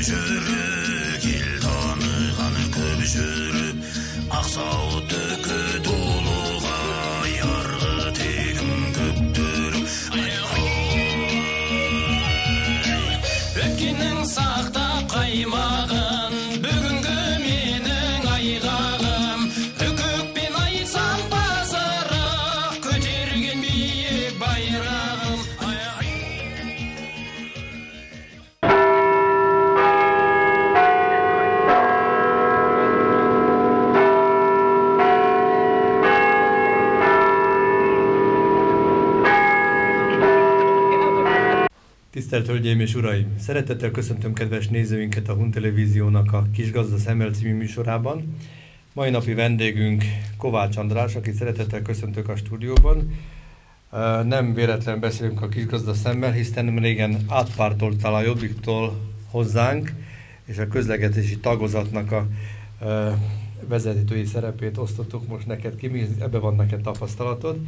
жүріп ел танығаны көп жүріп ақсау төкі толыға ярғы тегім көктөріп өткеннің сақтап қаймағын бүгінгі менің айғағым үкікпен айтсам базырық көтерген биік байрағым Tisztelt Hölgyeim és Uraim! Szeretettel köszöntöm kedves nézőinket a Hun Televíziónak a Kisgazda Szemmel című műsorában. Mai napi vendégünk Kovács András, akit szeretettel köszöntök a stúdióban. Nem véletlen beszélünk a Kisgazda Szemmel, hiszen régen átpártoltál a Jobbiktól hozzánk, és a közlekedési tagozatnak a vezetői szerepét osztottuk most neked ki, ebben van neked tapasztalatod.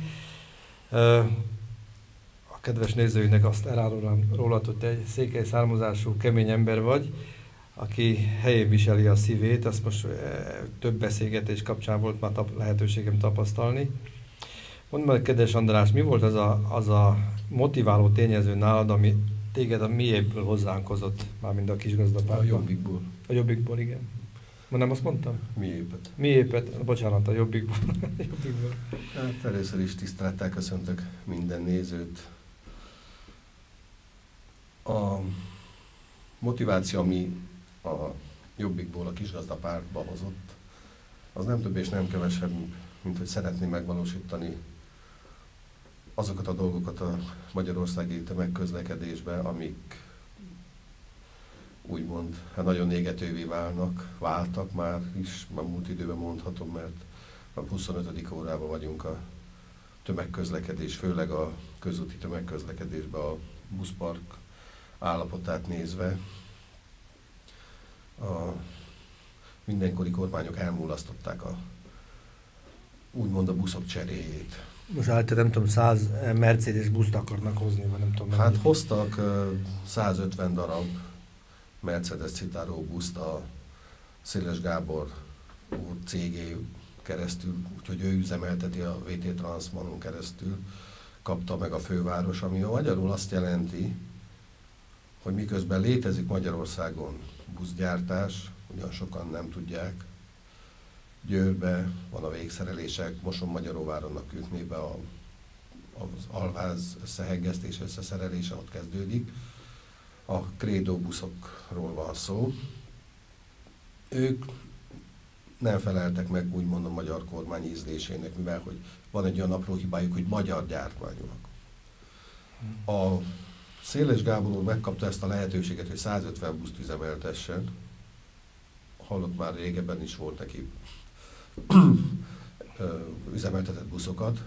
Kedves nézőinek azt elárulom rólad, hogy te egy székely származású, kemény ember vagy, aki helyén viseli a szívét, azt most több beszélgetés kapcsán volt már lehetőségem tapasztalni. Mondd meg, kedves András, mi volt az a motiváló tényező nálad, ami téged a miéből hozzánk hozott, mármint a Kisgazdapártba? A Jobbikból. A Jobbikból, igen. Nem azt mondtam? Miépet. Miépet, bocsánat, a Jobbikból. Hát először is tisztelettel köszöntök minden nézőt. A motiváció, ami a Jobbikból a Kisgazdapártba hozott, az nem több és nem kevesebb, mint hogy szeretném megvalósítani azokat a dolgokat a magyarországi tömegközlekedésbe, amik úgymond nagyon égetővé váltak már is, már múlt időben mondhatom, mert a 25. órában vagyunk a tömegközlekedés, főleg a közúti tömegközlekedésben a buszpark állapotát nézve. A mindenkori kormányok elmulasztották úgymond a buszok cseréjét. Most általában nem tudom, 100 Mercedes buszt akarnak hozni, vagy nem tudom. Hát hoztak 150 darab Mercedes Citaro buszt a Széles Gábor úr cégé keresztül, úgyhogy ő üzemelteti a VT Transmanon keresztül, kapta meg a főváros, ami magyarul azt jelenti, hogy miközben létezik Magyarországon buszgyártás, ugyan sokan nem tudják, Győrbe van a végszerelések, Moson-Magyaróváron a Kürtnébe az alváz összehegesztés, összeszerelése ott kezdődik. A Credo buszokról van szó. Ők nem feleltek meg úgymond a magyar kormány ízlésének, mivel hogy van egy olyan apró hibájuk, hogy magyar gyártmányúak. A Széles Gábor úr megkapta ezt a lehetőséget, hogy 150 buszt üzemeltessen. Hallott már régebben is volt neki üzemeltetett buszokat.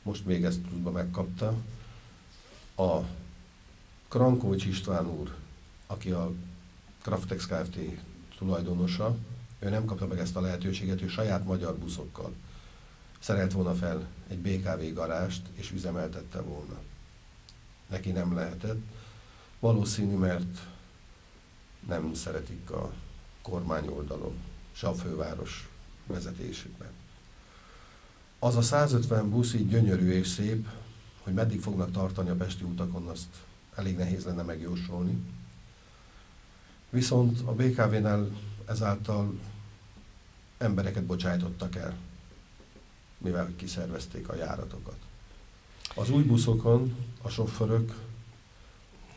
Most még ezt pluszba megkapta. A Krankovics István úr, aki a Kraftex Kft. Tulajdonosa, ő nem kapta meg ezt a lehetőséget, ő saját magyar buszokkal szerelt volna fel egy BKV garást, és üzemeltette volna. Neki nem lehetett. Valószínű, mert nem szeretik a kormány oldalon, se a főváros vezetésében. Az a 150 busz így gyönyörű és szép, hogy meddig fognak tartani a pesti utakon, azt elég nehéz lenne megjósolni. Viszont a BKV-nál ezáltal embereket bocsájtottak el, mivel kiszervezték a járatokat. Az új buszokon a sofőrök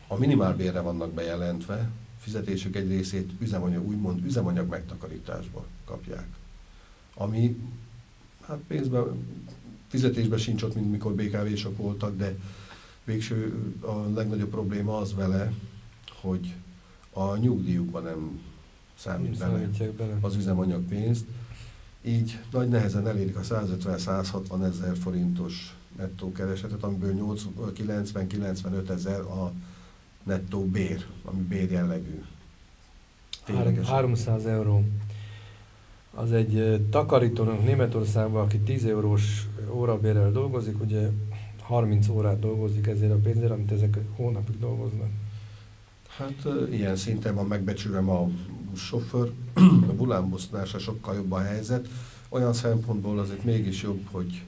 a minimálbérre vannak bejelentve, fizetésük egy részét úgymond üzemanyag megtakarításba kapják. Ami hát pénzben, fizetésben sincs ott, mint mikor BKV-sok voltak, de végső a legnagyobb probléma az vele, hogy a nyugdíjukban nem számít bele az üzemanyagpénzt. Így nagy nehezen elérik a 150-160 ezer forintos nettó keresetet, amiből 90-95 ezer a nettó bér, ami bérjellegű. 300 euró. Az egy takarítónak Németországban, aki 10 eurós órabérrel dolgozik, ugye 30 órát dolgozik ezért a pénzért, amit ezek hónapig dolgoznak. Hát ilyen szinten van megbecsülve a buszsofőr, a vulánbusznál se sokkal jobb a helyzet. Olyan szempontból azért mégis jobb, hogy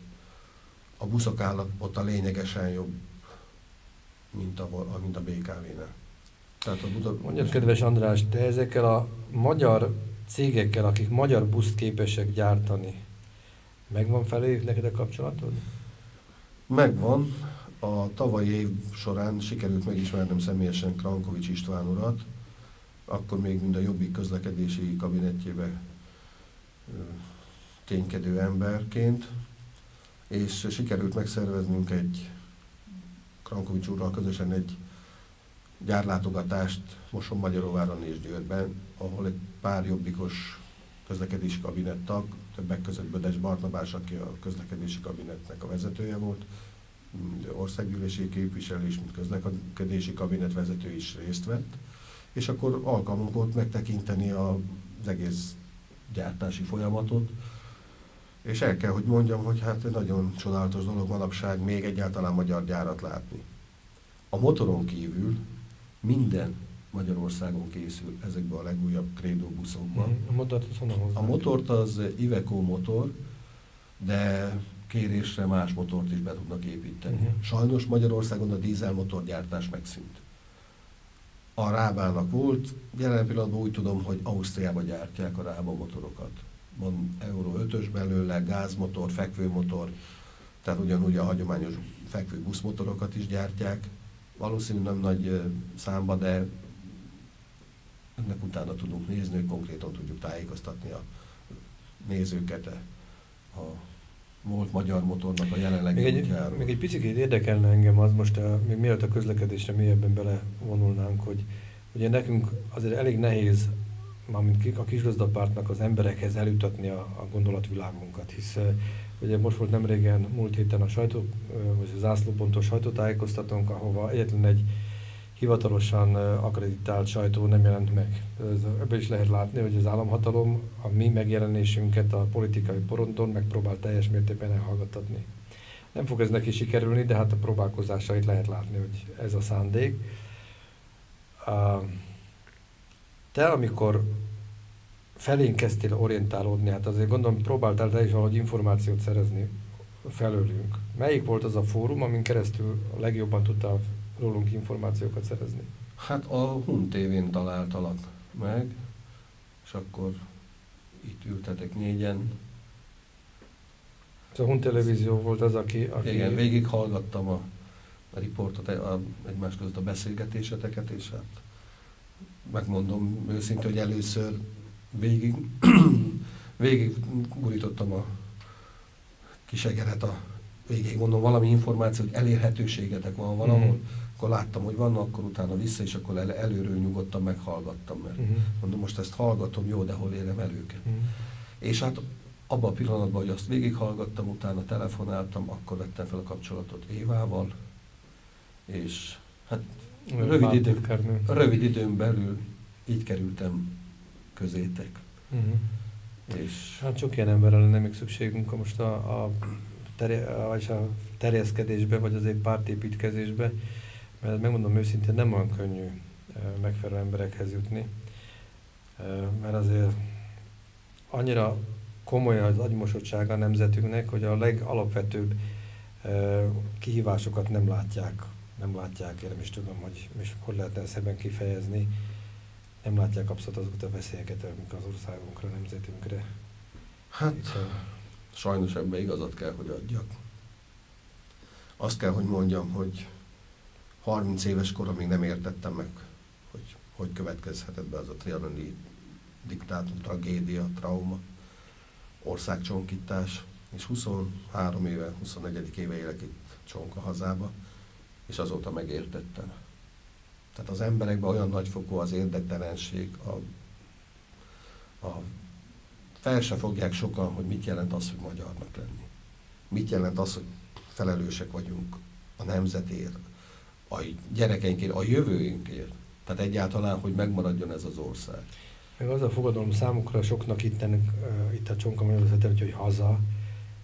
a buszok állapota lényegesen jobb, mint a BKV-nál. Tehát Mondjad, kedves András, te ezekkel a magyar cégekkel, akik magyar buszt képesek gyártani, megvan feléjük neked a kapcsolatod? Megvan. A tavalyi év során sikerült megismernem személyesen Krankovics István urat, akkor még mind a Jobbik közlekedési kabinetjébe ténykedő emberként, és sikerült megszerveznünk Krankovics úrral közösen egy gyárlátogatást Mosonmagyaróváron és Győrben, ahol egy pár jobbikos közlekedési kabinettag, többek között Bödes Barnabás, aki a közlekedési kabinetnek a vezetője volt, országgyűlési képviselő és mint közlekedési kabinet vezető is részt vett, és akkor alkalmunk volt megtekinteni az egész gyártási folyamatot, és el kell, hogy mondjam, hogy hát nagyon csodálatos dolog manapság még egyáltalán magyar gyárat látni. A motoron kívül minden Magyarországon készül ezekben a legújabb Credo buszokban. A motort az Iveco motor, de kérésre más motort is be tudnak építeni. Sajnos Magyarországon a dízelmotorgyártás megszűnt. A Rábának volt, jelen pillanatban úgy tudom, hogy Ausztriában gyártják a Rába motorokat. Van Euro 5-ös belőle, gázmotor, fekvőmotor, tehát ugyanúgy a hagyományos fekvő buszmotorokat is gyártják. Valószínűleg nem nagy számba, de ennek utána tudunk nézni, hogy konkrétan tudjuk tájékoztatni a nézőket a volt magyar motornak a jelenlegi útjáról. Még egy picit érdekelne engem az most, még mielőtt a közlekedésre mélyebben belevonulnánk, hogy ugye nekünk azért elég nehéz, mármint a kisgazdapártnak az emberekhez eljutatni a gondolatvilágunkat, hisz ugye most volt nemrégen, múlt héten a vagy a zászlópontos sajtótájékoztatónk, ahova egyetlen egy hivatalosan akkreditált sajtó nem jelent meg. Ebből is lehet látni, hogy az államhatalom a mi megjelenésünket a politikai porondon megpróbál teljes mértékben elhallgattatni. Nem fog ez neki sikerülni, de hát a próbálkozásait lehet látni, hogy ez a szándék. Te, amikor felénk kezdtél orientálódni, hát azért gondolom, próbáltál te is valahogy információt szerezni felőlünk. Melyik volt az a fórum, amin keresztül a legjobban tudtál rólunk információkat szerezni? Hát a Hun TV-n találtalak meg, és akkor itt ültetek négyen. A Hun Televízió volt az, aki... Igen, végighallgattam a riportot, egymás között a beszélgetéseteket, és hát megmondom őszintén, hogy először végig gurítottam a kisegeret végig mondom, valami információ, hogy elérhetőségetek van valahol, akkor láttam, hogy van, akkor utána vissza, és akkor előről nyugodtan meghallgattam, mert mondom, most ezt hallgatom, jó, de hol érem el őket. És hát abban a pillanatban, hogy azt végighallgattam, utána telefonáltam, akkor vettem fel a kapcsolatot Évával, és hát rövid időn belül így kerültem közétek. És hát sok ilyen emberre lenne még szükségünk most a terjeszkedésbe, vagy az egy pártépítkezésbe, mert megmondom őszintén, nem olyan könnyű megfelelő emberekhez jutni, mert azért annyira komoly az agymosottsága a nemzetünknek, hogy a legalapvetőbb kihívásokat nem látják, én nem is tudom, hogy lehetne ezt ebben kifejezni, nem látják abszolút azokat a veszélyeket, amik az országunkra, a nemzetünkre. Hát, sajnos ebben igazat kell, hogy adjak. Azt kell, hogy mondjam, hogy 30 éves korom még nem értettem meg, hogy következhetett be az a trianoni diktátum, tragédia, trauma, országcsonkítás, és 23 éve, 24. éve élek itt Csonka hazába, és azóta megértettem. Tehát az emberekben olyan nagyfokú az érdektelenség, fel se fogják sokan, hogy mit jelent az, hogy magyarnak lenni. Mit jelent az, hogy felelősek vagyunk a nemzetért, a gyerekeinkért, a jövőinkért. Tehát egyáltalán, hogy megmaradjon ez az ország. Meg az a fogadalom számukra soknak itt a Csonka Magyarországon, hogy haza,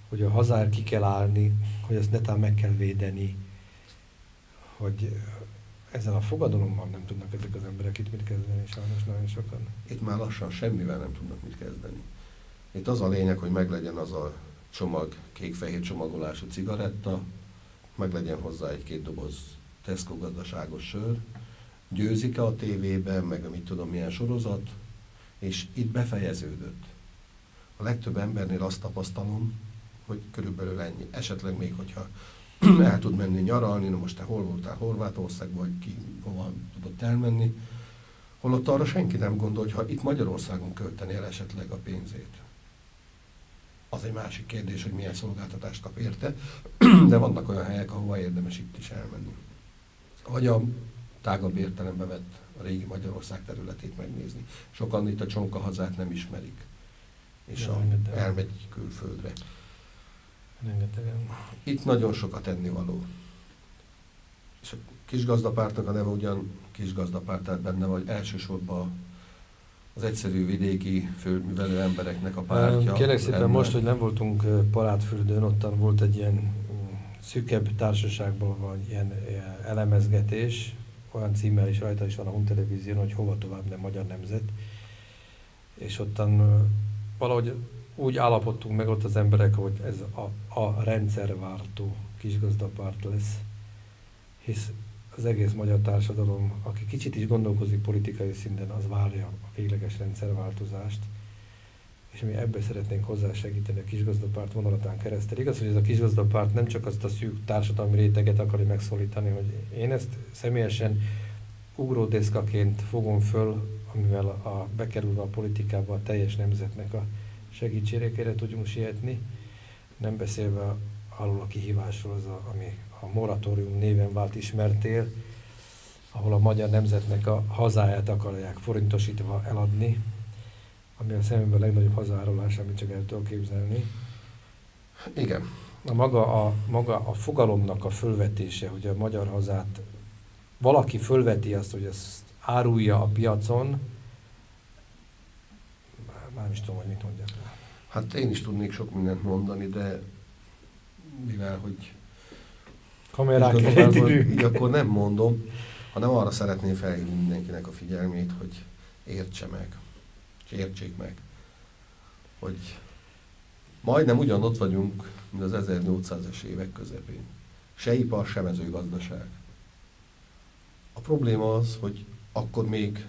hogy a hazáért ki kell állni, hogy ezt netán meg kell védeni, hogy ezzel a fogadalommal nem tudnak ezek az emberek itt mit kezdeni, sajnos nagyon sokan. Itt már lassan semmivel nem tudnak mit kezdeni. Itt az a lényeg, hogy meglegyen az a csomag, kék-fehér csomagolású cigaretta, meglegyen hozzá egy-két doboz Tesco gazdaságos sör, győzik-e a tévében, meg mit tudom milyen sorozat, és itt befejeződött. A legtöbb embernél azt tapasztalom, hogy körülbelül ennyi. Esetleg még, hogyha el tud menni nyaralni, na most te hol voltál, Horvátországban, vagy ki hova tudott elmenni, holott arra senki nem gondol, hogy ha itt Magyarországon költeni el esetleg a pénzét. Az egy másik kérdés, hogy milyen szolgáltatást kap érte, de vannak olyan helyek, ahova érdemes itt is elmenni. Vagy a tágabb értelembe vett a régi Magyarország területét megnézni. Sokan itt a csonka hazát nem ismerik, és elmegy külföldre. Rengetegen. Itt nagyon sokat ennivaló. És a kisgazdapártnak a neve ugyan kisgazdapárt, tehát benne vagy elsősorban az egyszerű vidéki földművelő embereknek a pártja. Kérlek szépen, most, hogy nem voltunk Parádfürdőn, ottan volt egy ilyen szűkebb társaságban van ilyen elemezgetés, olyan címmel is rajta is van a Hun Televízión, hogy hova tovább, nem Magyar Nemzet. És ottan valahogy úgy állapodtunk meg ott az emberek, hogy ez a rendszerváltó kisgazdapárt lesz, hisz az egész magyar társadalom, aki kicsit is gondolkozik politikai szinten, az várja a végleges rendszerváltozást, és mi ebbe szeretnénk hozzásegíteni a kisgazdapárt vonalatán keresztül. Igaz, hogy ez a kisgazdapárt nem csak azt a szűk társadalmi réteget akarja megszólítani, hogy én ezt személyesen ugródeszkaként fogom föl, amivel bekerülve a politikába a teljes nemzetnek a segítségére tudjunk sietni, nem beszélve arról a kihívásról, ami a moratórium néven vált ismertél, ahol a magyar nemzetnek a hazáját akarják forintosítva eladni, ami a szememben a legnagyobb hazaárulás, amit csak el tudok képzelni. Igen. Maga a fogalomnak a fölvetése, hogy a magyar hazát valaki fölveti azt, hogy ezt árulja a piacon, már nem is tudom, hogy mit mondjak. Hát én is tudnék sok mindent mondani, de mivel, hogy kamerák így akkor nem mondom, hanem arra szeretném felhívni mindenkinek a figyelmét, hogy értse meg, és értsék meg, hogy majdnem ugyanott vagyunk, mint az 1800-es évek közepén. Se ipar, se mezőgazdaság. A probléma az, hogy akkor még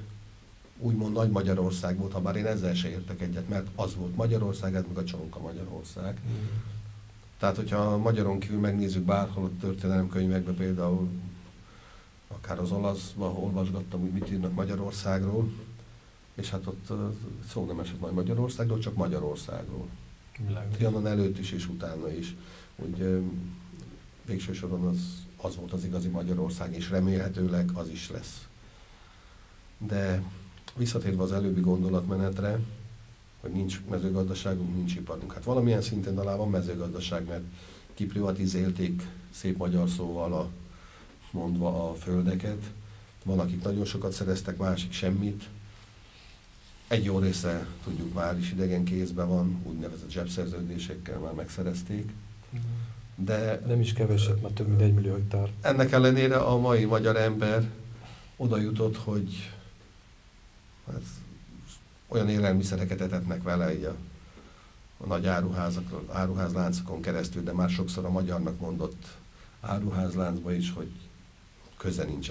úgymond Nagy Magyarország volt, ha bár én ezzel se értek egyet, mert az volt Magyarország, ez meg a csonka Magyarország. Tehát, hogyha magyaron kívül megnézzük bárhol a történelemkönyvekben, például akár az olaszban olvasgattam, hogy mit írnak Magyarországról, és hát ott szó nem esett Nagy Magyarországról, csak Magyarországról. Trianon előtt is és utána is. Úgy végső soron az volt az igazi Magyarország, és remélhetőleg az is lesz. De visszatérve az előbbi gondolatmenetre, hogy nincs mezőgazdaságunk, nincs iparunk. Hát valamilyen szinten talán van mezőgazdaság, mert kiprivatizálték szép magyar szóval mondva a földeket. Van, akik nagyon sokat szereztek, másik semmit. Egy jó része, tudjuk, már is idegen kézben van, úgynevezett zsebszerződésekkel már megszerezték. De nem is keveset, már több mint 1 millió hektár. Ennek ellenére a mai magyar ember oda jutott, hogy hát, olyan élelmiszereket etetnek vele így a nagy áruházláncokon keresztül, de már sokszor a magyarnak mondott áruházláncba is, hogy köze nincs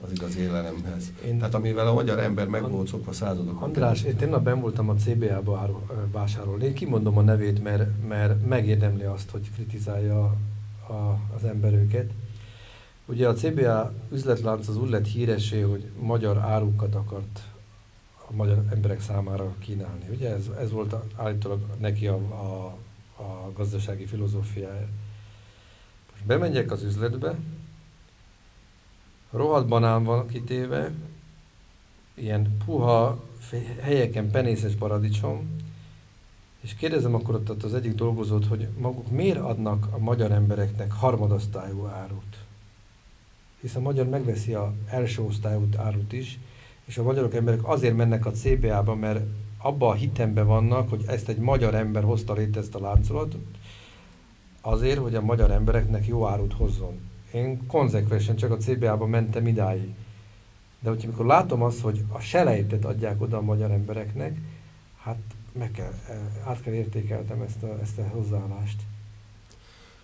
az igazi élelemhez. Tehát amivel a magyar ember meg volt szokva századokon. András, én tényleg benn voltam a CBA-ba vásárolni. Én kimondom a nevét, mert megérdemli azt, hogy kritizálja az ember őket. Ugye a CBA üzletlánc az úgy lett híressé, hogy magyar árukat akart a magyar emberek számára kínálni. Ugye ez volt állítólag neki a gazdasági filozófiája. Most bemegyek az üzletbe, rohadt banán van kitéve, ilyen puha helyeken penészes paradicsom, és kérdezem akkor ott az egyik dolgozót, hogy maguk miért adnak a magyar embereknek harmadosztályú árut? Hisz a magyar megveszi az első osztályú árut is, és a magyarok emberek azért mennek a CBA-ba, mert abban a hitemben vannak, hogy ezt egy magyar ember hozta létre ezt a láncolatot, azért, hogy a magyar embereknek jó árut hozzon. Én konzekvensen csak a CBA-ba mentem idáig. De hogyha amikor látom azt, hogy a selejtet adják oda a magyar embereknek, hát át kell értékeltem ezt a hozzáállást.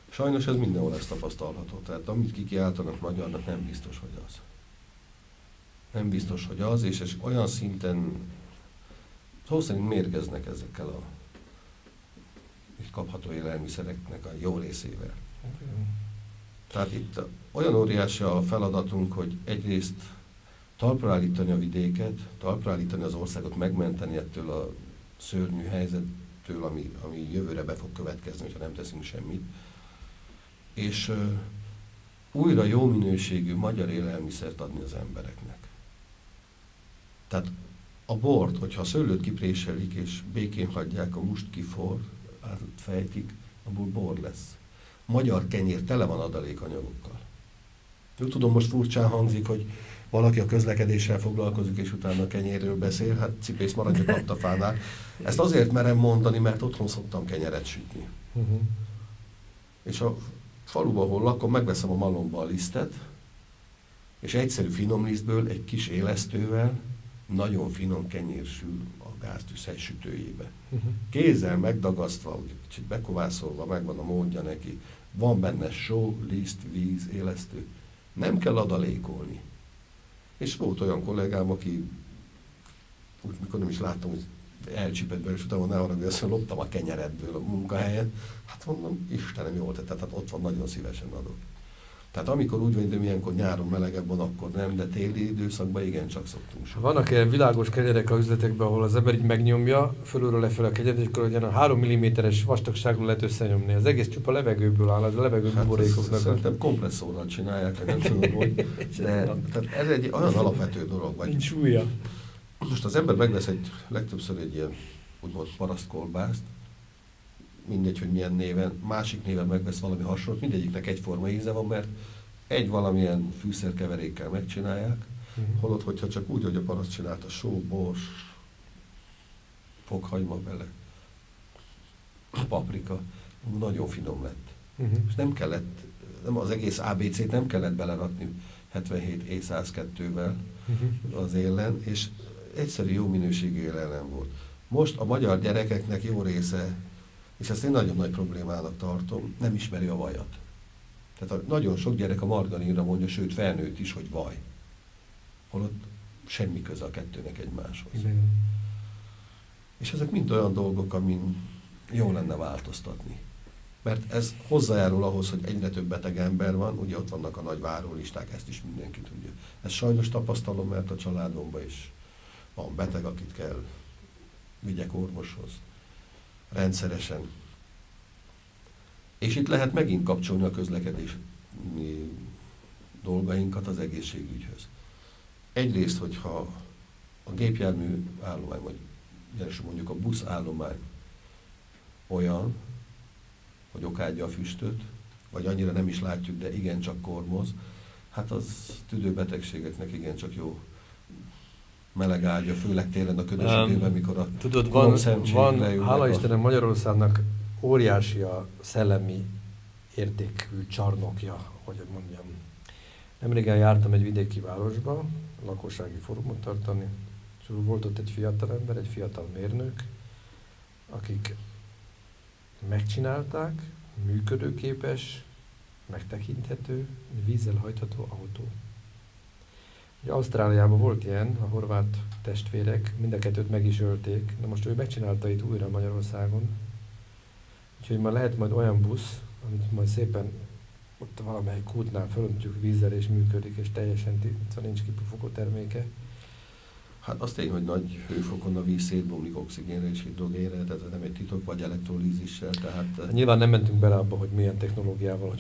Sajnos ez mindenhol ezt tapasztalható. Tehát amit kikiáltanak magyarnak, nem biztos, hogy az. Nem biztos, hogy az, és olyan szinten szó szerint mérgeznek ezekkel a kapható élelmiszereknek a jó részével. Tehát itt olyan óriási a feladatunk, hogy egyrészt talpra állítani a vidéket, talpra állítani az országot, megmenteni ettől a szörnyű helyzettől, ami jövőre be fog következni, hogyha nem teszünk semmit. És újra jó minőségű magyar élelmiszert adni az embereknek. Tehát a bort, hogyha a szőlőt kipréselik és békén hagyják, a must kiforr, átfejtik, abból bor lesz. Magyar kenyér tele van adalékanyagokkal. Jó, tudom, most furcsán hangzik, hogy valaki a közlekedéssel foglalkozik, és utána a kenyérről beszél, hát cipész maradja kaptafánál. Ezt azért merem mondani, mert otthon szoktam kenyeret sütni. És a faluban, ahol lakom, megveszem a malomba a lisztet, és egyszerű finom lisztből egy kis élesztővel nagyon finom kenyér sül a gáztűzhely sütőjébe. Kézzel megdagasztva, kicsit bekovászolva, megvan a módja neki. Van benne só, liszt, víz, élesztő. Nem kell adalékolni. És volt olyan kollégám, aki úgy, mikor nem is láttam, hogy elcsípett belőle, és utána ne arra, hogy azt loptam a kenyeredből a munkahelyen. Hát mondom, Istenem, jól tett, tehát ott van, nagyon szívesen adok. Tehát amikor úgy van, hogy ilyenkor nyáron melegebb van, akkor nem, de téli időszakban igencsak szoktunk sok. Vannak ilyen világos kenyerek a üzletekben, ahol az ember így megnyomja, fölülről lefele a kenyeret, és akkor ugyan a 3 mm-es vastagságról lehet összenyomni. Az egész csupa levegőből áll, az a levegő buborékoknak. Szerintem kompresszorral csinálják, nem tudom, hogy. De tehát ez egy olyan alapvető dolog. Vagy. Nincs súlya. Most az ember megvesz legtöbbször egy ilyen úgymond parasztkolbászt, mindegy, hogy milyen néven, másik néven megvesz valami hasonlót, mindegyiknek egyforma íze van, mert egy valamilyen fűszerkeverékkel megcsinálják, holott, hogyha csak úgy, hogy a paraszt csinálta, só, bors, fokhagyma bele, paprika, nagyon finom lett. És nem kellett, az egész ABC-t nem kellett belerakni 77 E102-vel az élen, és egyszerű jó minőségű élelem volt. Most a magyar gyerekeknek jó része, és ezt én nagyon nagy problémának tartom, nem ismeri a vajat. Tehát nagyon sok gyerek a margarinra mondja, sőt felnőtt is, hogy vaj. Holott semmi köze a kettőnek egymáshoz. Igen. És ezek mind olyan dolgok, amin jó lenne változtatni. Mert ez hozzájárul ahhoz, hogy egyre több beteg ember van, ugye ott vannak a nagy várólisták, ezt is mindenki tudja. Ezt sajnos tapasztalom, mert a családomban is van beteg, akit kell vigyek orvoshoz. Rendszeresen. És itt lehet megint kapcsolni a közlekedési dolgainkat az egészségügyhöz. Egyrészt, hogyha a gépjármű állomány, vagy mondjuk a busz állomány olyan, hogy okádja a füstöt, vagy annyira nem is látjuk, de igencsak kormoz, hát az tüdőbetegségeknek igencsak jó meleg ágya, főleg télen a ködös időben, mikor a tudod, van hála Istenem, Magyarországnak óriási a szellemi értékű csarnokja, hogy mondjam. Nemrégen jártam egy vidéki városba, lakossági fórumot tartani, és volt ott egy fiatal ember, egy fiatal mérnök, akik megcsinálták, működőképes, megtekinthető, vízzel hajtható autó. Ugye Ausztráliában volt ilyen, a horvát testvérek, mind a kettőt meg is ölték, de most ő megcsinálta itt újra Magyarországon. Úgyhogy már lehet majd olyan busz, amit majd szépen ott valamelyik kútnál fölöntjük vízzel és működik, és teljesen nincs kipufogó terméke. Hát azt tény, hogy nagy hőfokon a víz szétbomlik oxigénre és hidrogénre, tehát ez nem egy titok, vagy elektrolízissel, tehát... Nyilván nem mentünk bele abba, hogy milyen technológiával,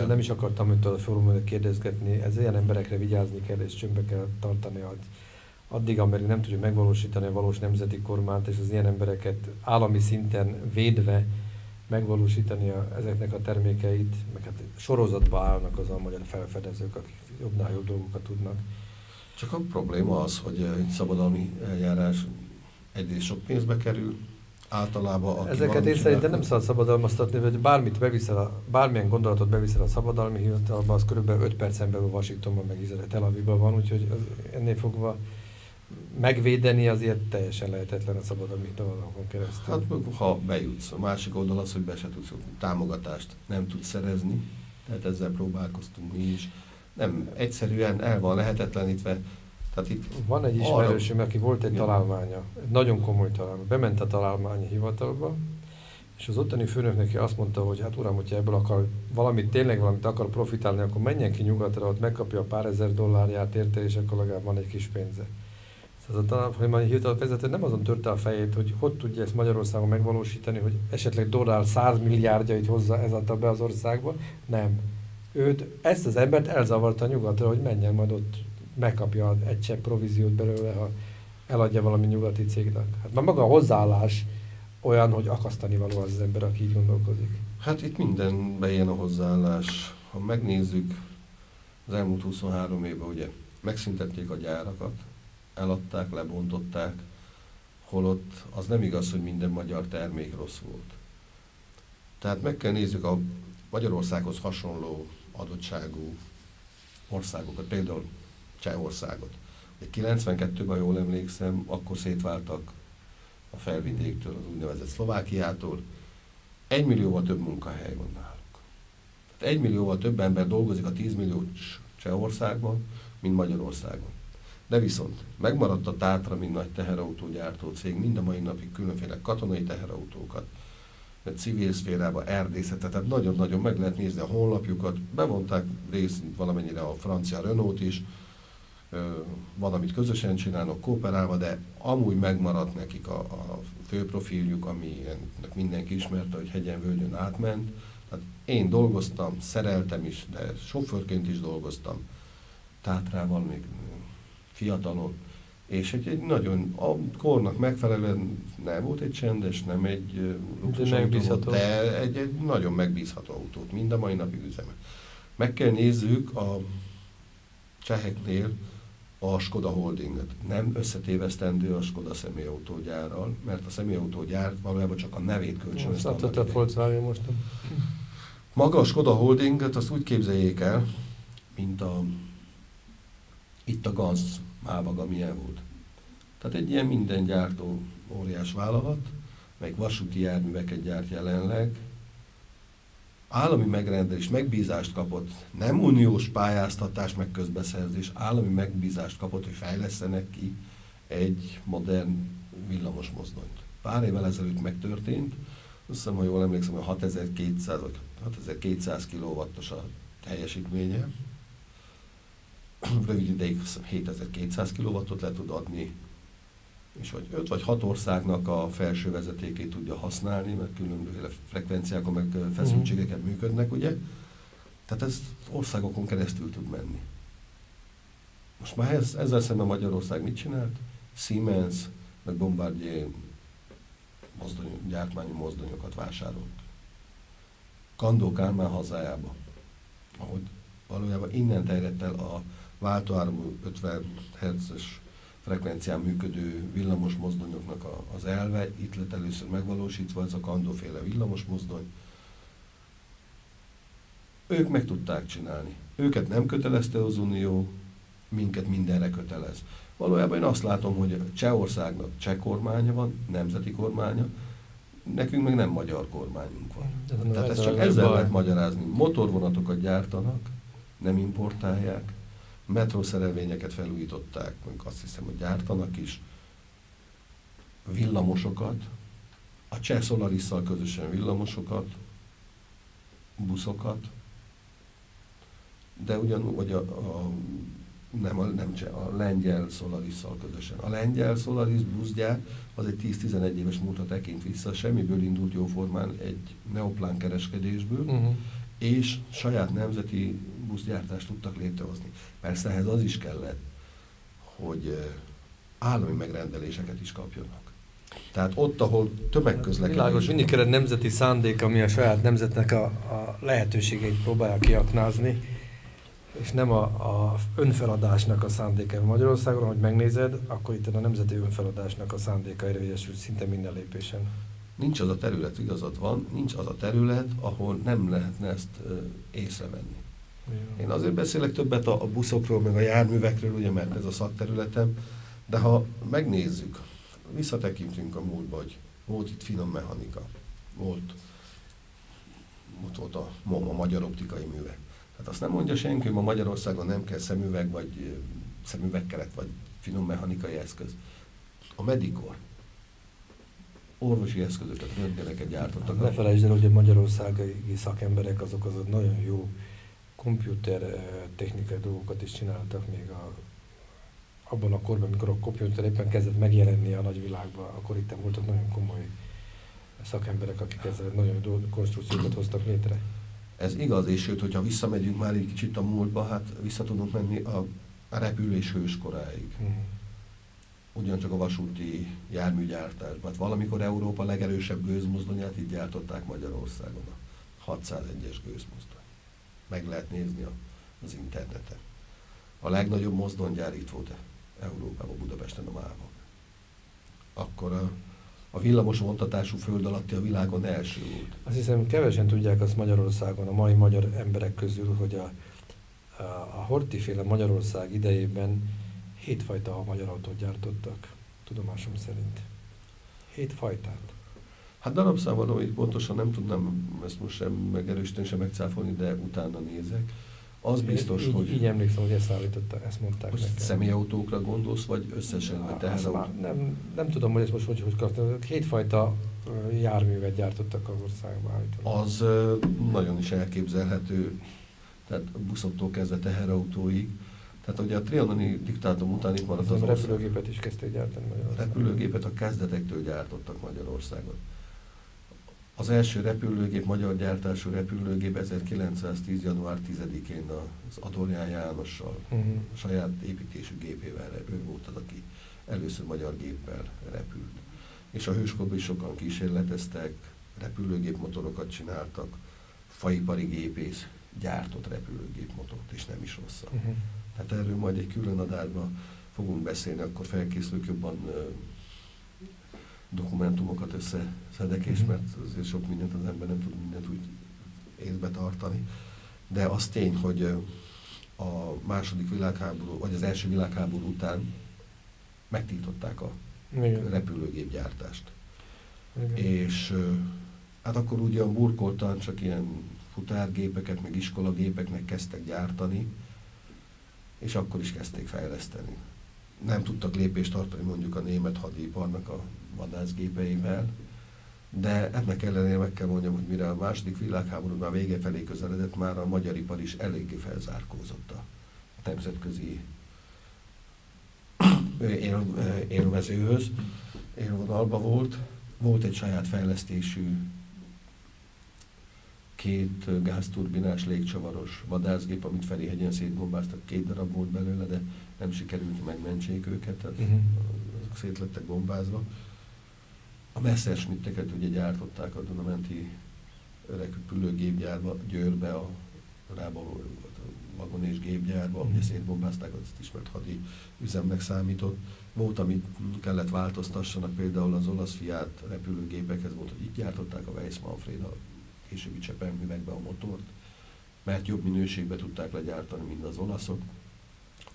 nem is akartam öntől a fórumon kérdezgetni, ez ilyen emberekre vigyázni kell, és csömbbe kell tartani addig, amíg nem tudjuk megvalósítani a valós nemzeti kormányt, és az ilyen embereket állami szinten védve megvalósítani ezeknek a termékeit, meg hát sorozatba állnak az a magyar felfedezők, akik jobbnál jobb dolgokat tudnak. Csak a probléma az, hogy egy szabadalmi eljárás egyrészt sok pénzbe kerül, általában... Ezeket én szerintem nem szabad szabadalmaztatni, hogy bármilyen gondolatot beviszel a szabadalmi hivatalba, az kb. 5 percen belül Washingtonban meg Tel Avivban van, úgyhogy ennél fogva megvédeni azért teljesen lehetetlen a szabadalmi hivatalokon keresztül. Hát ha bejutsz. A másik oldal az, hogy be se tudsz támogatást nem tudsz szerezni, tehát ezzel próbálkoztunk mi is. Nem, egyszerűen el van lehetetlenítve. Tehát itt van egy ismerősöm, aki volt egy találmánya, egy nagyon komoly találmány. Bement a találmányi hivatalba, és az ottani főnök neki azt mondta, hogy hát uram, hogyha ebből akar tényleg valamit akar profitálni, akkor menjen ki nyugatra, ott megkapja a pár ezer dollárját érte, és akkor legalább van egy kis pénze. Ez a találmányi hivatal vezető nem azon törte a fejét, hogy tudja ezt Magyarországon megvalósítani, hogy esetleg dollár 100 milliárdjait hozza ezáltal be az országba. Nem. Ezt az embert elzavarta nyugatra, hogy menjen majd ott, megkapja egy csepp províziót belőle, ha eladja valami nyugati cégnek. Hát már maga a hozzáállás olyan, hogy akasztani való az ember, aki így gondolkozik. Hát itt mindenben ilyen a hozzáállás. Ha megnézzük, az elmúlt 23 évben ugye megszüntették a gyárakat, eladták, lebontották, holott az nem igaz, hogy minden magyar termék rossz volt. Tehát meg kell nézzük a Magyarországhoz hasonló adottságú országokat, például Csehországot. 92-ben, jól emlékszem, akkor szétváltak a felvidéktől, az úgynevezett Szlovákiától. 1 millióval több munkahely van náluk. Tehát 1 millióval több ember dolgozik a 10 milliós Csehországban, mint Magyarországon. De viszont megmaradt a Tátra, mint nagy teherautógyártó cég, mind a mai napig különféle katonai teherautókat, civil szférába, erdészetet, tehát nagyon-nagyon meg lehet nézni a honlapjukat, bevonták részt valamennyire a francia Renault is, van, amit közösen csinálnak, kooperálva, de amúgy megmaradt nekik a fő profiljuk, ami mindenki ismerte, hogy hegyen-völgyön átment. Tehát én dolgoztam, szereltem is, de sofőrként is dolgoztam Tátrával, még fiatalon, és egy nagyon, a kornak megfelelően nem volt egy csendes, nem egy luxusautó, de egy nagyon megbízható autót, mind a mai napig üzemel. Meg kell nézzük a cseheknél a Skoda Holdingot. Nem összetévesztendő a Skoda személyautógyárral, mert a személyautógyár valójában csak a nevét kölcsönözte. A Volkswagen most. Maga a Skoda Holdingot azt úgy képzeljék el, mint itt a Ganz Mávag, amilyen volt. Tehát egy ilyen minden gyártó óriás vállalat, meg vasúti járműveket gyárt jelenleg, állami megrendelés, megbízást kapott, nem uniós pályáztatás, meg közbeszerzés, állami megbízást kapott, hogy fejlesztenek ki egy modern villamos mozdonyt. Pár évvel ezelőtt megtörtént, azt hiszem, ha jól emlékszem, hogy 6200 vagy 6200 kW-os a teljesítménye. Rövid ideig 7200 kW-ot le tud adni, és hogy 5 vagy 6 országnak a felső vezetékét tudja használni, mert különböző frekvenciákon meg feszültségeket működnek, ugye? Tehát ez országokon keresztül tud menni. Most már ezzel szemben Magyarország mit csinált? Siemens, meg Bombardier gyártmányú mozdonyokat vásárolt. Kandó Kálmán hazájába, ahogy valójában innen terjedt el a váltóáramú 50 Hz-es frekvencián működő villamos mozdonyoknak az elve, itt lett először megvalósítva ez a Kandó-féle villamos mozdony. Ők meg tudták csinálni. Őket nem kötelezte az Unió, minket mindenre kötelez. Valójában én azt látom, hogy Csehországnak cseh kormánya van, nemzeti kormánya, nekünk meg nem magyar kormányunk van. Tehát ezt csak ezzel lehet magyarázni. Motorvonatokat gyártanak, nem importálják, metrószerelvényeket felújították, meg azt hiszem, hogy gyártanak is, villamosokat, a cseh Solarisszal közösen villamosokat, buszokat, de ugyanúgy a lengyel Solarisszal közösen. A lengyel Solaris buszgyár az egy 10-11 éves múltra tekint vissza, semmiből indult jóformán egy neoplán kereskedésből, és saját nemzeti buszgyártást tudtak létrehozni. Persze ehhez az is kellett, hogy állami megrendeléseket is kapjanak. Tehát ott, ahol tömegközlekedés... Világos, mindig kell egy nemzeti szándék, ami a saját nemzetnek a lehetőségeit próbálja kiaknázni, és nem a önfeladásnak a szándéka Magyarországon, hogy megnézed, akkor itt a nemzeti önfeladásnak a szándéka érvényesül szinte minden lépésen. nincs az a terület, igazad van, nincs az a terület, ahol nem lehetne ezt észrevenni. Én azért beszélek többet a buszokról, meg a járművekről, ugye, mert ez a szakterületem, de ha megnézzük, visszatekintünk a múltba, hogy volt itt finom mechanika, volt a Magyar Optikai Művek. Tehát azt nem mondja senki, hogy ma Magyarországon nem kell szemüveg, vagy szemüvegkeret, vagy finom mechanikai eszköz. A Medikor orvosi eszközöket, röntgeneket gyártottak. Ne felejtsd el, hogy a magyarországi szakemberek azok nagyon jó komputer technikai dolgokat is csináltak még abban a korban, amikor a komputer éppen kezdett megjelenni a nagyvilágban, akkor itt voltak nagyon komoly szakemberek, akik ezzel nagyon jó konstrukciókat hoztak létre. Ez igaz, és sőt, hogyha visszamegyünk már egy kicsit a múltba, hát vissza tudunk menni a repülés hőskoráig. Ugyancsak a vasúti járműgyártásban. Hát valamikor Európa legerősebb gőzmozdonyát itt gyártották Magyarországon, a 601-es gőzmozdony. Meg lehet nézni az interneten. A legnagyobb mozdonygyár itt volt Európában, Budapesten, a MÁV. Akkor a villamos vontatású föld alatti a világon első volt. Azt hiszem, kevesen tudják azt Magyarországon, a mai magyar emberek közül, hogy a Horthy-féle Magyarország idejében 7 fajta magyar autót gyártottak, tudomásom szerint. 7 fajtát. Hát darabszámban, hogy pontosan nem tudnám ezt most sem megerősíteni, sem megcáfolni, de utána nézek. Az biztos, hogy... Így emlékszem, hogy ezt mondták most nekem. Személyautókra gondolsz, vagy összesen, vagy teherautó? Nem tudom, hogy ezt most hogy kaptam. 7 fajta járművet gyártottak az országban. Az nagyon is elképzelhető, tehát buszoktól kezdve teherautóig. Tehát ugye a trianoni diktátum után itt maradt az ország. Repülőgépet is kezdték gyártani Magyarországon. Repülőgépet a kezdetektől gyártottak Magyarországon. Az első repülőgép, magyar gyártású repülőgép 1910. január 10-én az Adorján Jánossal, a saját építésű gépével, ő volt az, aki először magyar géppel repült. És a hőskorban is sokan kísérleteztek, repülőgép motorokat csináltak, faipari gépész gyártott repülőgép motort, és nem is rosszat. Tehát erről majd egy külön adásban fogunk beszélni, akkor felkészülök jobban, dokumentumokat összeszedek, és mert azért sok mindent az ember nem tud mindent úgy észbe tartani. De az tény, hogy a második világháború, vagy az első világháború után megtiltották a repülőgépgyártást. És hát akkor ugyan burkoltan csak ilyen futárgépeket, meg iskolagépeknek kezdtek gyártani, és akkor is kezdték fejleszteni. Nem tudtak lépést tartani mondjuk a német hadiparnak a vadászgépeivel, de ennek ellenére meg kell mondjam, hogy mire a második világháború már vége felé közeledett, már a magyar ipar is eléggé felzárkózott a nemzetközi élmezőhöz, élvonalba volt. Volt egy saját fejlesztésű 2 gázturbinás légcsavaros vadászgép, amit Ferihegyen szétbombáztak, 2 darab volt belőle, de nem sikerült, hogy megmentsék őket, tehát azok szét lettek bombázva. A Messerschmitteket ugye gyártották a Dunamenti repülőgépgyárba, Győrbe, a vagon és gépgyárba, ugye szétbombázták, azt ismert hadi üzemnek számított. Volt, amit kellett változtassanak, például az olasz Fiat repülőgépekhez volt, hogy itt gyártották a Weiss-Manfred a későbbi csepelművekbe a motort, mert jobb minőségben tudták legyártani, mint az olaszok.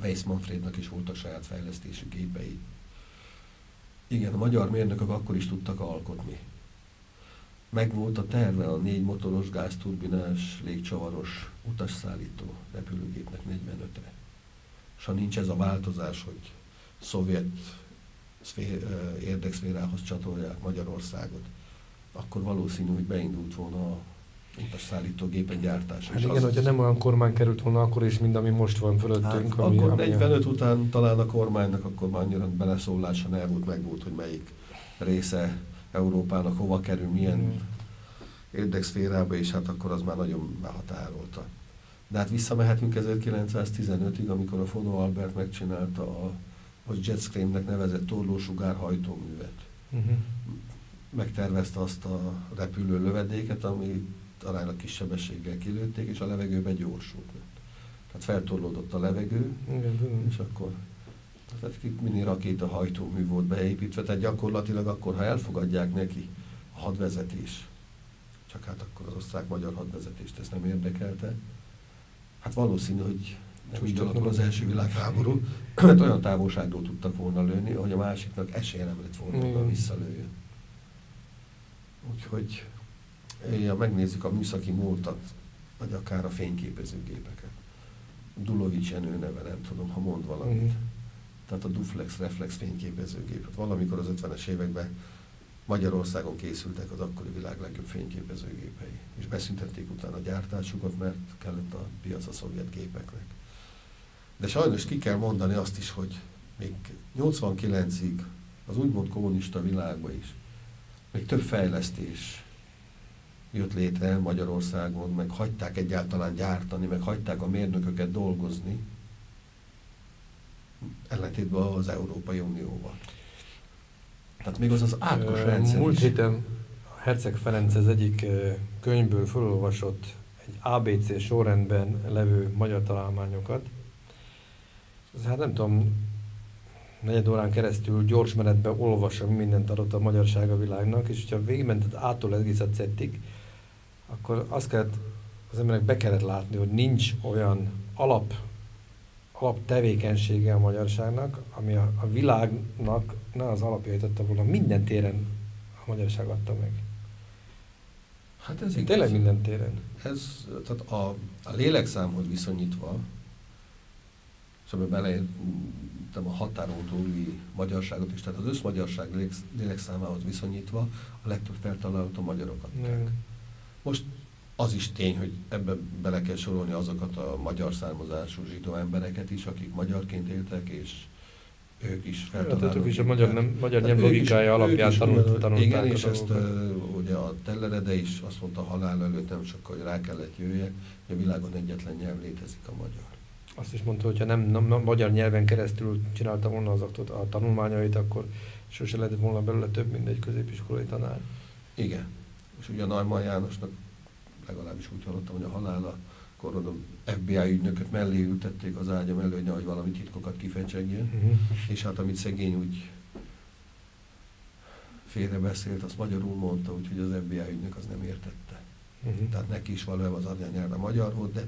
Weiss-Manfrednak is voltak saját fejlesztésű gépei. Igen, a magyar mérnökök akkor is tudtak alkotni. Megvolt a terve a 4 motoros, gázturbinás, légcsavaros utasszállító repülőgépnek 45-re. És ha nincs ez a változás, hogy szovjet érdekszférához csatolják Magyarországot, akkor valószínű, hogy beindult volna a utasszállító gépek gyártása. Hát igen, hogyha nem olyan kormány került volna akkor is, mint ami most van fölöttünk. Hát, akkor 45 után talán a kormánynak akkor már annyira beleszólása nem volt, meg volt, hogy melyik része Európának hova kerül, milyen érdekszférába, és hát akkor az már nagyon behatárolta. De hát visszamehetünk 1915-ig, amikor a Fono Albert megcsinálta a Jetstreamnek nevezett torlósugár hajtóművet. Megtervezte azt a repülő lövedéket, ami aránylag kis sebességgel kilőtték, és a levegőbe gyorsult. Tehát feltorlódott a levegő, és akkor tehát mini rakéta hajtómű volt beépítve, tehát gyakorlatilag akkor, ha elfogadják neki a hadvezetés, csak hát akkor az osztrák-magyar hadvezetést ezt nem érdekelte. Hát valószínű, hogy nem így alakul az első világháború, mert olyan távolságról tudtak volna lőni, hogy a másiknak esélye nem lett volna, hogy visszalőjön. Úgyhogy ja, megnézzük a műszaki múltat, vagy akár a fényképezőgépeket. Dulovics Jenő neve, nem tudom, ha mond valamit. Tehát a Duflex reflex fényképezőgép. Valamikor az 50-es években Magyarországon készültek az akkori világ legjobb fényképezőgépei. És beszüntették utána a gyártásukat, mert kellett a piac a szovjet gépeknek. De sajnos ki kell mondani azt is, hogy még 89-ig az úgymond kommunista világban is még több fejlesztés jött létre Magyarországon, meg hagyták egyáltalán gyártani, meg hagyták a mérnököket dolgozni, ellentétben az Európai Unióval. Tehát még az átkos rendszer múlt is. héten Herceg Ferenc az egyik könyvből felolvasott egy ABC sorrendben levő magyar találmányokat. Hát nem tudom, 4 órán keresztül gyors menetben olvassa, mindent adott a magyarság a világnak, és hogyha végigmented A-tól egész a Z-ig, akkor azt kellett, az emberek be kellett látni, hogy nincs olyan alap tevékenysége a magyarságnak, ami a világnak ne az alapjait adta volna, minden téren a magyarság adta meg. Hát ez tényleg minden téren. Ez, tehát a lélekszámhoz viszonyítva, és ebben beleértem a határon túli magyarságot is, tehát az összmagyarság lélekszámához viszonyítva a legtöbb feltalálót a magyarok adták. Most az is tény, hogy ebbe bele kell sorolni azokat a magyar származású zsidó embereket is, akik magyarként éltek, és ők is feltalálók. Is a magyar nyelv logikája alapján tanulták. Igen, és ezt ugye a Tellerede is azt mondta halál előtt nem sokkal, hogy rá kellett jöjjek, hogy a világon egyetlen nyelv létezik, a magyar. Azt is mondta, hogy ha nem magyar nyelven keresztül csinálta volna a tanulmányait, akkor sose lett volna belőle több, mint egy középiskolai tanár. Igen. És ugye a Neumann Jánosnak legalábbis úgy hallottam, hogy a halálakor a FBI ügynököt mellé ültették az ágya mellé, hogy nehogy valami titkokat kifecsegjen. És hát amit szegény úgy félrebeszélt, azt magyarul mondta, úgyhogy az FBI ügynök az nem értette. Tehát neki is valójában az anyanyelve magyar volt, de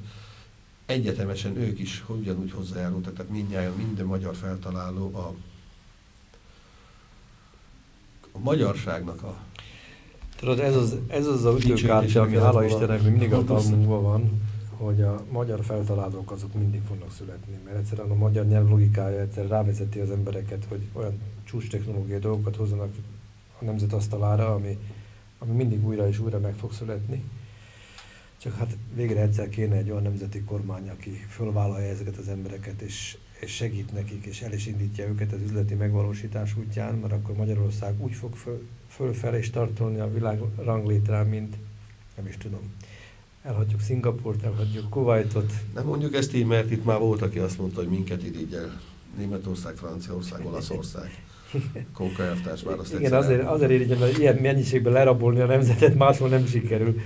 egyetemesen ők is ugyanúgy hozzájárultak, tehát mindnyájan, minden magyar feltaláló a magyarságnak a... Tudod, ez az a ütőkártya, ami hála Istennek mindig a Talmudban van, hogy a magyar feltalálók azok mindig fognak születni, mert egyszerűen a magyar nyelv logikája egyszer rávezeti az embereket, hogy olyan csúcs technológiai dolgokat hozzanak a nemzet asztalára, ami mindig újra és újra meg fog születni. Csak hát végre egyszer kéne egy olyan nemzeti kormány, aki fölvállalja ezeket az embereket, és segít nekik, és el is indítja őket az üzleti megvalósítás útján, mert akkor Magyarország úgy fog fölfelé startolni a világ ranglétrán, mint nem is tudom. Elhagyjuk Szingapurt, elhagyjuk Kuwaitot. Nem mondjuk ezt így, mert itt már volt, aki azt mondta, hogy minket irigyel. Németország, Franciaország, Olaszország. Kóka elvtárs már azt igen, azért irigyel, mert ilyen mennyiségben lerabolni a nemzetet máshol nem sikerül.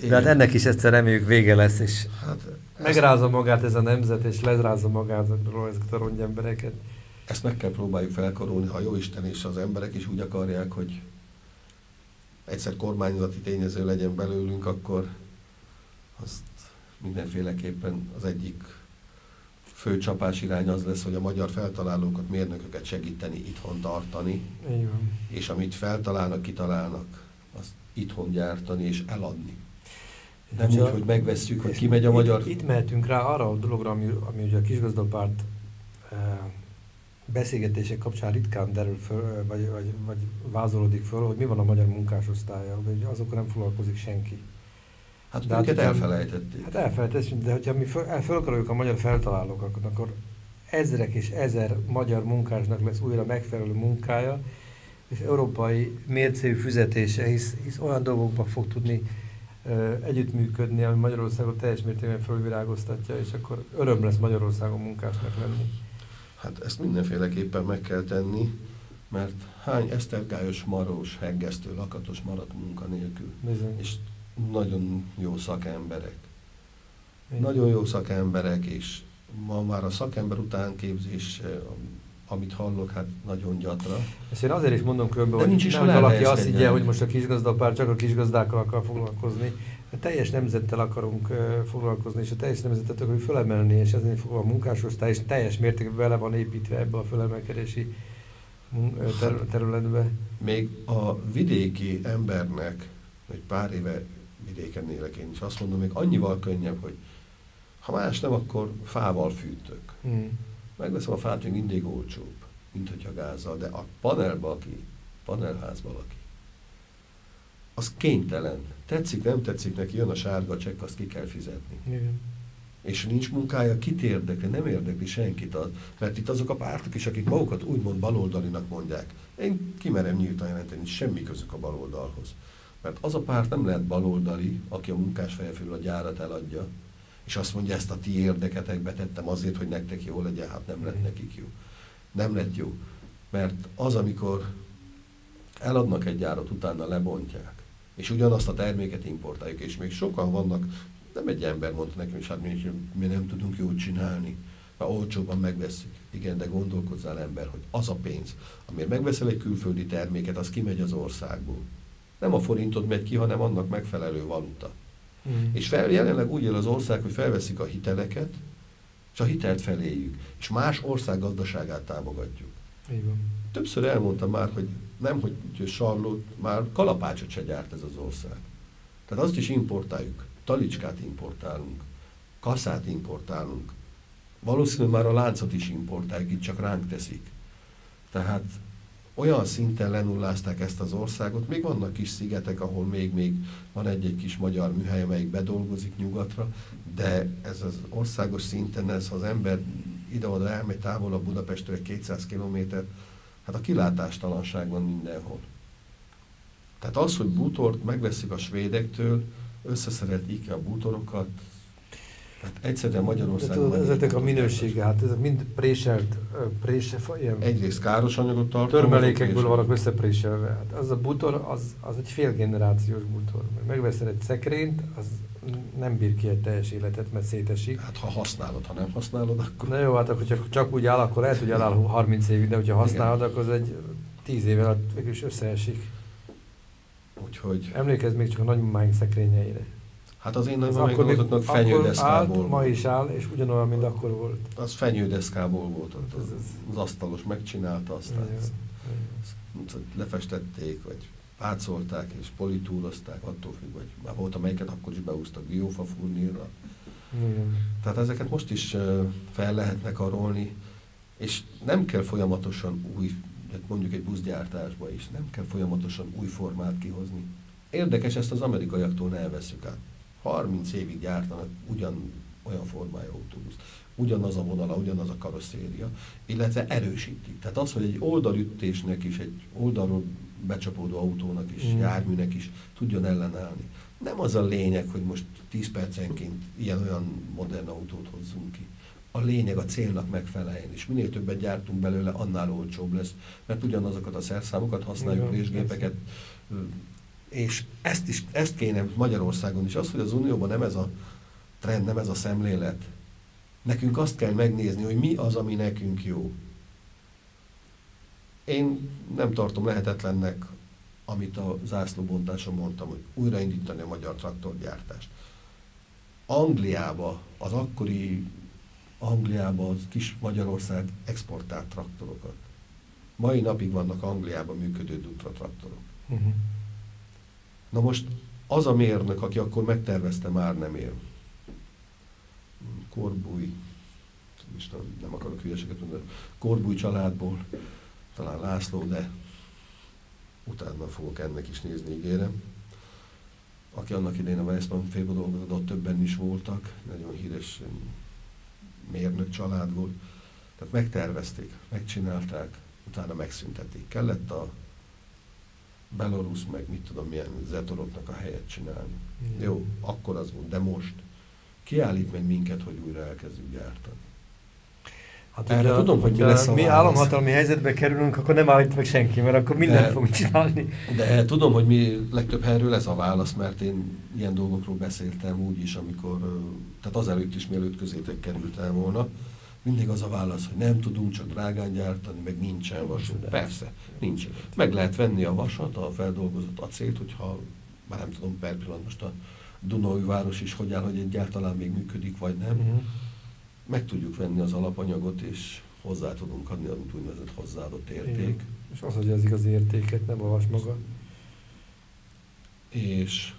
De hát ennek is egyszer reméljük vége lesz, és hát megrázza magát ez a nemzet, és lezrázza magátról ezeket a rongy embereket. Ezt meg kell próbáljuk felkarolni, ha jóisten és az emberek is úgy akarják, hogy egyszer kormányzati tényező legyen belőlünk, akkor azt mindenféleképpen az egyik fő csapás irány az lesz, hogy a magyar feltalálókat, mérnököket segíteni, itthon tartani. Így van. És amit feltalálnak, kitalálnak, azt itthon gyártani és eladni. Nem úgy, hogy megvesszük, hogy kimegy a magyar... Itt mehetünk rá arra a dologra, ami ugye a kisgazdapárt beszélgetések kapcsán ritkán derül föl, vagy vázolódik föl, hogy mi van a magyar munkásosztállyal, hogy azokkal nem foglalkozik senki. Hát őket elfelejtették. Hát elfelejtették, de hogyha mi föl akarjuk a magyar feltalálókat, akkor ezrek és ezer magyar munkásnak lesz újra megfelelő munkája, és európai mércéjű fizetése, hisz olyan dolgokban fog tudni együttműködni, ami Magyarországot teljes mértékben fölvirágoztatja, és akkor öröm lesz Magyarországon munkásnak lenni. Hát ezt mindenféleképpen meg kell tenni, mert hány esztergályos, marós, heggesztő, lakatos maradt munkanélkül. Bizony. És nagyon jó szakemberek. Nagyon jó szakemberek, és ma már a szakember utánképzés amit hallok, hát nagyon gyatra. Ezt én azért is mondom különben, hogy nincs is nehogy hol valaki azt elhelyezkedni. higgye, hogy most a kisgazdapár csak a kisgazdákkal akar foglalkozni. A teljes nemzettel akarunk foglalkozni, és a teljes nemzetet akarjuk fölemelni, és ezért fog a munkásosztály is teljes mértékben bele van építve ebbe a fölemelkedési területbe. Még a vidéki embernek, egy pár éve vidéken élek én is, azt mondom, még annyival könnyebb, hogy ha más nem, akkor fával fűtök. Megveszem a fát, még mindig olcsóbb, mint hogyha gázzal, de a panelházba laki, az kénytelen. Tetszik, nem tetszik neki, jön a sárga csekk, azt ki kell fizetni. Igen. És nincs munkája, kit érdekli, nem érdekli senkit az. Mert itt azok a pártok is, akik magukat úgymond baloldalinak mondják. Én kimerem nyíltan jelenteni, hogy semmi közük a baloldalhoz. Mert az a párt nem lehet baloldali, aki a munkás feje fölül a gyárat eladja, és azt mondja, ezt a ti érdeketekbe tettem azért, hogy nektek jó legyen, hát nem lett nekik jó. Nem lett jó. Mert az, amikor eladnak egy gyárat, utána lebontják, és ugyanazt a terméket importáljuk, és még sokan vannak, nem egy ember mondta nekem, és hát mi nem tudunk jót csinálni, mert olcsóban megveszik. Igen, de gondolkozzál ember, hogy az a pénz, amiért megveszel egy külföldi terméket, az kimegy az országból. Nem a forintod megy ki, hanem annak megfelelő valuta. És jelenleg úgy él az ország, hogy felveszik a hiteleket, és a hitelt feléjük, és más ország gazdaságát támogatjuk. Így van. Többször elmondtam már, hogy nem, hogy sarlót, már kalapácsot se gyárt ez az ország. Tehát azt is importáljuk, talicskát importálunk, kasszát importálunk, valószínűleg már a láncot is importáljuk, itt csak ránk teszik. Tehát olyan szinten lenullázták ezt az országot, még vannak kis szigetek, ahol még van egy-egy kis magyar műhely, amelyik bedolgozik nyugatra, de ez az országos szinten, ez, ha az ember ide-oda elmegy távolabb Budapestről 200 kilométert, hát a kilátástalanság van mindenhol. Tehát az, hogy bútort megveszik a svédektől, összeszeretik a bútorokat, tehát egyszerűen Magyarországon... Ezek a minősége, hát ezek mind préselt, ilyen egyrészt káros anyagot tartalmaznak. törmelékekből vannak összepréselve. Hát az a bútor, az egy félgenerációs bútor. Megveszel egy szekrényt, az nem bír ki egy teljes életet, mert szétesik. Hát ha használod, ha nem használod, akkor... Na jó, hát akkor csak úgy áll, akkor lehet, hogy eláll 30 évig, de hogyha használod, akkor az egy 10 év alatt végül is összeesik. Úgyhogy... Emlékezz még csak a nagymamáink szekrényeire. Hát az én nagymamáink azoknak fenyődeszkából állt, ma is áll, és ugyanolyan, mint akkor volt. Az fenyődeszkából volt ott. Az asztalos megcsinálta, aztán lefestették, vagy pácolták, és politúrozták, attól függ, vagy már volt amelyiket, akkor is beúztak diófa furnírra. Tehát ezeket most is fel lehetne karolni, és nem kell folyamatosan új, mondjuk egy buszgyártásba is, nem kell folyamatosan új formát kihozni. Érdekes, ezt az amerikaiaktól ne elvesszük át. 30 évig gyártanak olyan formájú autóbuszt, ugyanaz a vonala, ugyanaz a karosszéria, illetve erősítik. Tehát az, hogy egy oldalütésnek is, egy oldalról becsapódó autónak is, járműnek is tudjon ellenállni. Nem az a lényeg, hogy most 10 percenként ilyen-olyan modern autót hozzunk ki. A lényeg a célnak megfeleljen, és minél többet gyártunk belőle, annál olcsóbb lesz, mert ugyanazokat a szerszámokat használjuk, résgépeket, és ezt kéne Magyarországon is, az, hogy az Unióban nem ez a trend, nem ez a szemlélet. Nekünk azt kell megnézni, hogy mi az, ami nekünk jó. Én nem tartom lehetetlennek, amit a zászlóbontáson mondtam, hogy újraindítani a magyar traktorgyártást. Az akkori Angliába az kis Magyarország exportált traktorokat. Mai napig vannak Angliában működő Dutra traktorok. Na most az a mérnök, aki akkor megtervezte, már nem él. Korbúj, nem akarok hülyeseket mondani, Korbúj családból, talán László, de utána fogok ennek is nézni, ígérem. Aki annak idején a Weissmann fébe dolgozott, többen is voltak, nagyon híres mérnök család volt. Tehát megtervezték, megcsinálták, utána megszüntették. Kellett a Belarus, meg mit tudom, milyen zetoroknak a helyet csinálni. Jó, akkor az volt, de most kiállít meg minket, hogy újra elkezdjük gyártani. Hát erre tudom, hogy mi lesz a mi államhatalmi helyzetbe kerülünk, akkor nem állít meg senki, mert akkor mindent fogunk csinálni. De tudom, hogy mi legtöbb helyről ez a válasz, mert én ilyen dolgokról beszéltem úgy is, amikor, tehát azelőtt is, mielőtt közétek kerültem volna, Mindig az a válasz, hogy nem tudunk csak drágán gyártani, meg nincsen vasút. Persze, nincs. Meg lehet venni a vasat, a feldolgozott acélt, hogyha, már nem tudom per pillanat most a Dunaújváros is hogy áll, hogy egyáltalán még működik, vagy nem. Meg tudjuk venni az alapanyagot, és hozzá tudunk adni, amit úgynevezett hozzáadott érték. Igen. És az adja az igazi értéket, nem a vas maga. És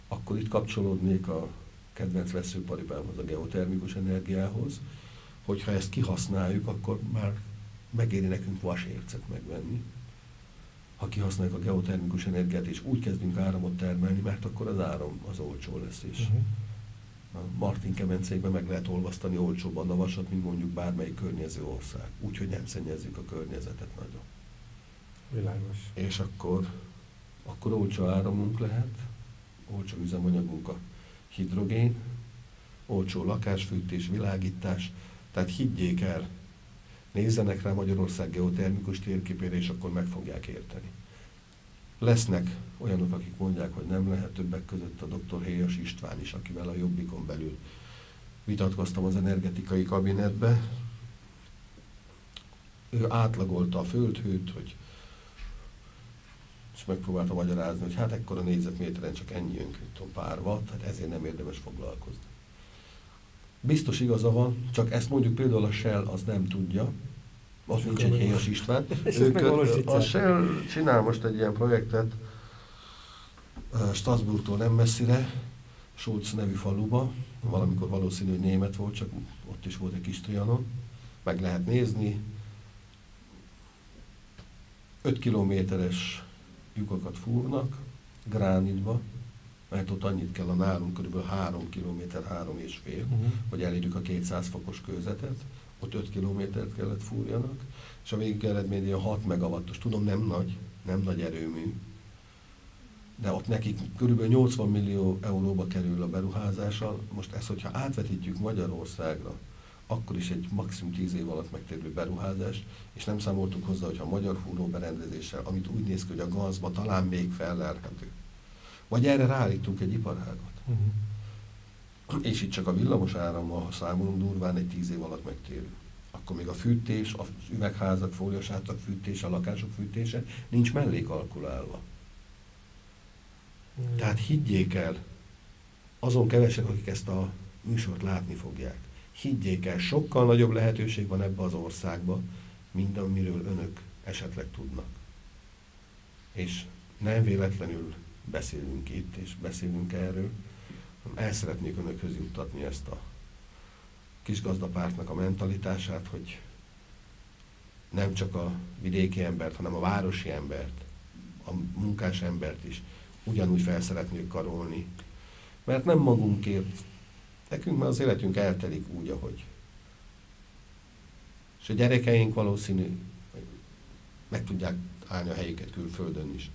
akkor itt kapcsolódnék a kedvenc veszőparipámhoz, a geotermikus energiához, hogyha ezt kihasználjuk, akkor már megéri nekünk vasércet megvenni. Ha kihasználjuk a geotermikus energiát, és úgy kezdünk áramot termelni, mert akkor az áram az olcsó lesz is. A Martin-kemencékben meg lehet olvasztani olcsóbban a vasat, mint mondjuk bármelyik környező ország. Úgyhogy nem szennyezzük a környezetet nagyon. Világos. És akkor olcsó áramunk lehet, olcsó üzemanyagunk a hidrogén, olcsó lakásfűtés, világítás. Tehát higgyék el, nézzenek rá Magyarország geotermikus térképére, és akkor meg fogják érteni. Lesznek olyanok, akik mondják, hogy nem lehet, többek között a dr. Héjas István is, akivel a Jobbikon belül vitatkoztam az energetikai kabinetbe. Ő átlagolta a földhőt, és megpróbálta magyarázni, hogy hát ekkora négyzetméteren csak ennyi önként pár watt, hát ezért nem érdemes foglalkozni. Biztos igaza van, csak ezt mondjuk például a Shell az nem tudja, az nincs egy Héjas István. A Shell csinál most egy ilyen projektet Strasbourgtól nem messzire, Schulz nevű faluba, valamikor valószínű, hogy német volt, csak ott is volt egy kis Trianon, meg lehet nézni. 5 kilométeres lyukakat fúrnak gránitba, mert ott annyit kell a nálunk, kb. 3 kilométer, 3,5, hogy elérjük a 200 fokos kőzetet, ott 5 kilométert kellett fúrjanak, és a végig eredmény ilyen 6 megawattos, tudom nem nagy erőmű, de ott nekik kb. 80 millió euróba kerül a beruházása. Most ezt, hogyha átvetítjük Magyarországra, akkor is egy maximum 10 év alatt megtérülő beruházás, és nem számoltuk hozzá, hogyha a magyar fúróberendezéssel, amit úgy néz ki, hogy a gazba talán még fellelhető. Vagy erre ráállítunk egy iparágat. És itt csak a villamos árammal, ha számolunk, durván egy 10 év alatt megtérül. Akkor még a fűtés, az üvegházak, fóliás átlag fűtése, a lakások fűtése nincs mellé kalkulálva. Tehát higgyék el, azon kevesek, akik ezt a műsort látni fogják, higgyék el, sokkal nagyobb lehetőség van ebbe az országba, mint amiről önök esetleg tudnak. És nem véletlenül beszélünk itt, és beszélünk erről, el szeretnék önökhöz juttatni ezt a kis gazdapártnak a mentalitását, hogy nem csak a vidéki embert, hanem a városi embert, a munkás embert is ugyanúgy fel szeretnék karolni. Mert nem magunkért, nekünk már az életünk eltelik úgy, ahogy. És a gyerekeink valószínű, meg tudják állni a helyüket külföldön is.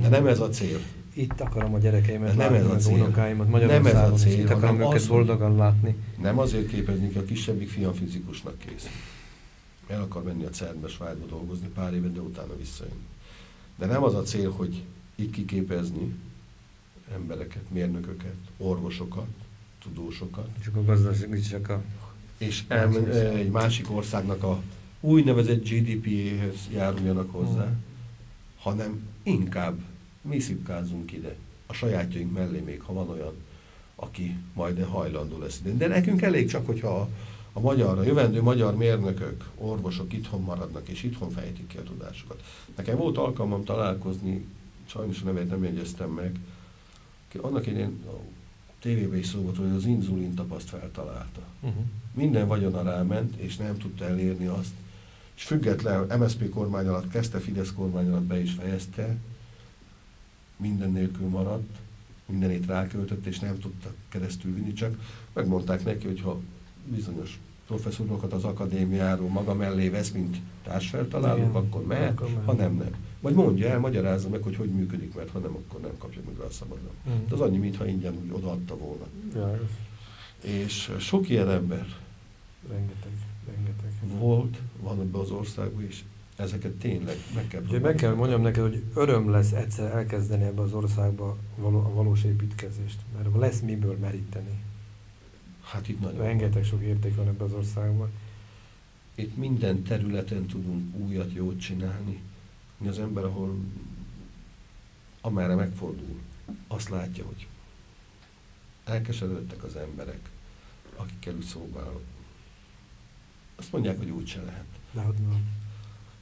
De nem ez a cél. Itt akarom a gyerekeimet nem látni, az unokáimat Magyarországon, és itt akarom őket boldogan látni. Nem azért képezni, hogy a kisebbik fiam fizikusnak készül. El akar menni a CERN-be, Svájcba dolgozni pár évet, de utána visszajön. De nem az a cél, hogy itt kiképezni embereket, mérnököket, orvosokat, tudósokat. Csak a gazdaság, csak a... És egy másik országnak a úgynevezett GDP-hez járuljanak hozzá, hanem inkább mi szipkázunk ide, a sajátjaink mellé még, ha van olyan, aki majd hajlandó lesz ide. De nekünk elég csak, hogyha a jövendő magyar mérnökök, orvosok itthon maradnak, és itthon fejtik ki a tudásukat. Nekem volt alkalmam találkozni, sajnos a nevét nem jegyeztem meg, annak idején a tévében is szó volt, hogy az inzulin tapaszt feltalálta. Minden vagyona ráment, és nem tudta elérni azt, és független MSZP kormány alatt kezdte, Fidesz kormány alatt be is fejezte, minden nélkül maradt, mindenét ráköltött, és nem tudta keresztül vinni, csak megmondták neki, hogy ha bizonyos professzorokat az akadémiáról maga mellé vesz, mint társfeltalálók, akkor mehet, ha nem. Vagy mondja el, magyarázza meg, hogy működik, mert ha nem, akkor nem kapja meg rá a szabadon. De az annyi, mintha ingyen úgy odaadta volna. És sok ilyen ember rengeteg van ebben az országban, és ezeket tényleg meg kell próbálni. Meg kell mondjam neked, hogy öröm lesz egyszer elkezdeni ebbe az országba a valós építkezést, mert lesz miből meríteni. Hát itt nagyon rengeteg sok érték van ebben az országban. itt minden területen tudunk újat, jót csinálni. Az ember, amerre megfordul, azt látja, hogy elkeseredettek az emberek, akikkel úgy szóval azt mondják, hogy úgyse lehet.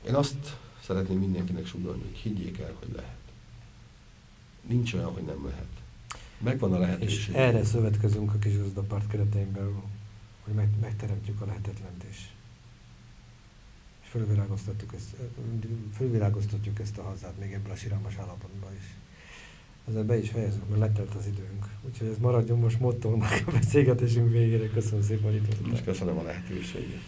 Én azt szeretném mindenkinek sugalni, hogy higgyék el, hogy lehet. Nincs olyan, hogy nem lehet. Megvan a lehetőség. És erre szövetkezünk a Kisgazdapárt keretein belül, hogy megteremtjük a lehetetlent is. És fölvilágoztatjuk ezt a hazát még ebből a siralmas állapotban is. Ezzel be is fejezzük, mert letelt az időnk. Úgyhogy ez maradjon most mottónak a beszélgetésünk végére. Köszönöm szépen, hogy itt voltál. Köszönöm a lehetőséget.